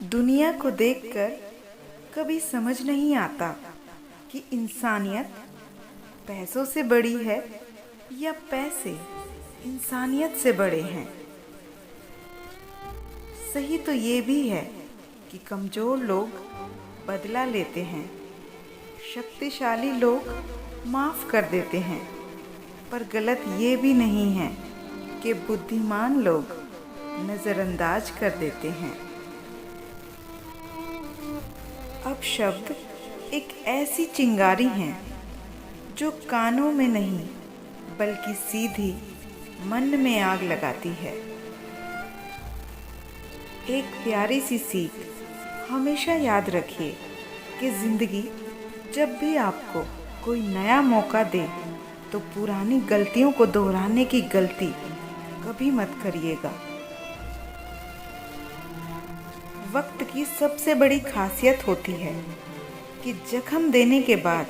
दुनिया को देखकर कभी समझ नहीं आता कि इंसानियत पैसों से बड़ी है या पैसे इंसानियत से बड़े हैं। सही तो ये भी है कि कमज़ोर लोग बदला लेते हैं, शक्तिशाली लोग माफ़ कर देते हैं, पर गलत ये भी नहीं है कि बुद्धिमान लोग नज़रअंदाज कर देते हैं। अब शब्द एक ऐसी चिंगारी हैं जो कानों में नहीं बल्कि सीधी मन में आग लगाती है। एक प्यारी सी सीख हमेशा याद रखिए कि ज़िंदगी जब भी आपको कोई नया मौका दे तो पुरानी गलतियों को दोहराने की गलती कभी मत करिएगा। वक्त की सबसे बड़ी खासियत होती है कि जख्म देने के बाद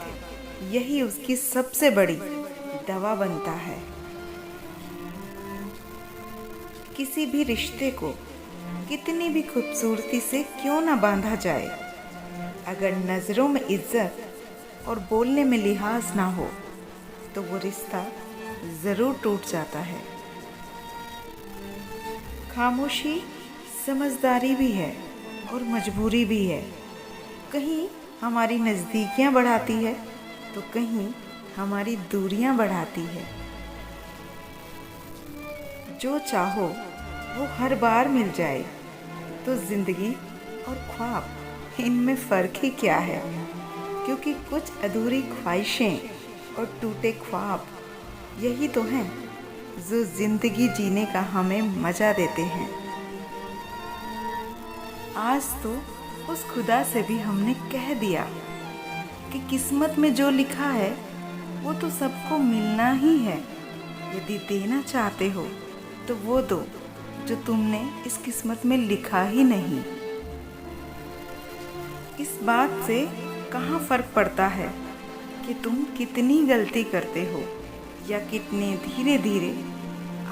यही उसकी सबसे बड़ी दवा बनता है। किसी भी रिश्ते को कितनी भी खूबसूरती से क्यों ना बांधा जाए, अगर नज़रों में इज्जत और बोलने में लिहाज ना हो तो वो रिश्ता ज़रूर टूट जाता है। खामोशी समझदारी भी है और मजबूरी भी है। कहीं हमारी नज़दीकियाँ बढ़ाती है तो कहीं हमारी दूरियाँ बढ़ाती है। जो चाहो वो हर बार मिल जाए तो ज़िंदगी और ख्वाब इनमें फ़र्क ही क्या है, क्योंकि कुछ अधूरी ख्वाहिशें और टूटे ख्वाब यही तो हैं जो ज़िंदगी जीने का हमें मज़ा देते हैं। आज तो उस खुदा से भी हमने कह दिया कि किस्मत में जो लिखा है वो तो सबको मिलना ही है। यदि देना चाहते हो तो वो दो जो तुमने इस किस्मत में लिखा ही नहीं। इस बात से कहाँ फ़र्क पड़ता है कि तुम कितनी गलती करते हो या कितने धीरे धीरे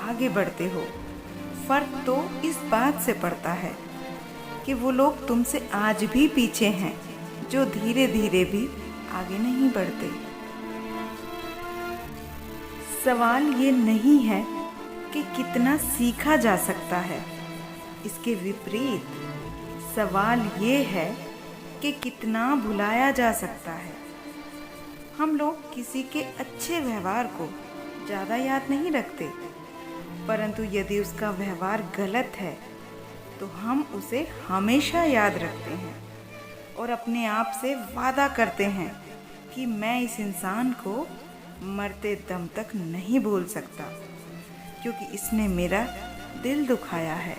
आगे बढ़ते हो। फ़र्क तो इस बात से पड़ता है कि वो लोग तुमसे आज भी पीछे हैं जो धीरे धीरे भी आगे नहीं बढ़ते। सवाल ये नहीं है कि कितना सीखा जा सकता है, इसके विपरीत सवाल ये है कि कितना भुलाया जा सकता है। हम लोग किसी के अच्छे व्यवहार को ज़्यादा याद नहीं रखते, परंतु यदि उसका व्यवहार गलत है तो हम उसे हमेशा याद रखते हैं और अपने आप से वादा करते हैं कि मैं इस इंसान को मरते दम तक नहीं भूल सकता, क्योंकि इसने मेरा दिल दुखाया है।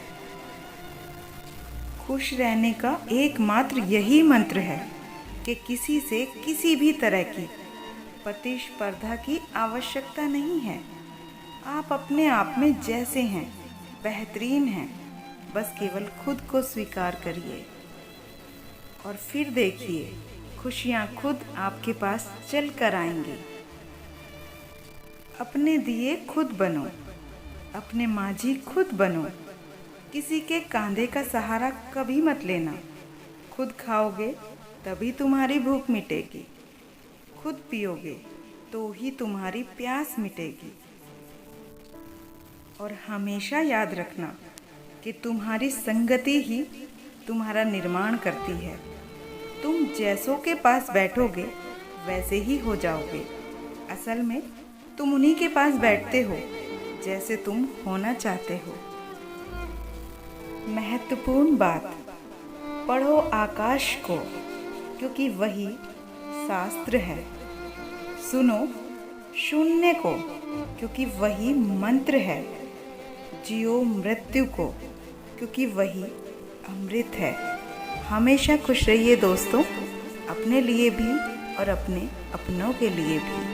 खुश रहने का एकमात्र यही मंत्र है कि किसी से किसी भी तरह की प्रतिस्पर्धा की आवश्यकता नहीं है। आप अपने आप में जैसे हैं बेहतरीन हैं, बस केवल खुद को स्वीकार करिए और फिर देखिए खुशियाँ खुद आपके पास चल कर आएंगी। अपने दिए खुद बनो, अपने माझी खुद बनो। किसी के कंधे का सहारा कभी मत लेना। खुद खाओगे तभी तुम्हारी भूख मिटेगी, खुद पियोगे तो ही तुम्हारी प्यास मिटेगी। और हमेशा याद रखना कि तुम्हारी संगति ही तुम्हारा निर्माण करती है। तुम जैसों के पास बैठोगे वैसे ही हो जाओगे। असल में तुम उन्हीं के पास बैठते हो जैसे तुम होना चाहते हो। महत्वपूर्ण बात, पढ़ो आकाश को क्योंकि वही शास्त्र है। सुनो शून्य को क्योंकि वही मंत्र है। जियो मृत्यु को क्योंकि वही अमृत है। हमेशा खुश रहिए दोस्तों, अपने लिए भी और अपने अपनों के लिए भी।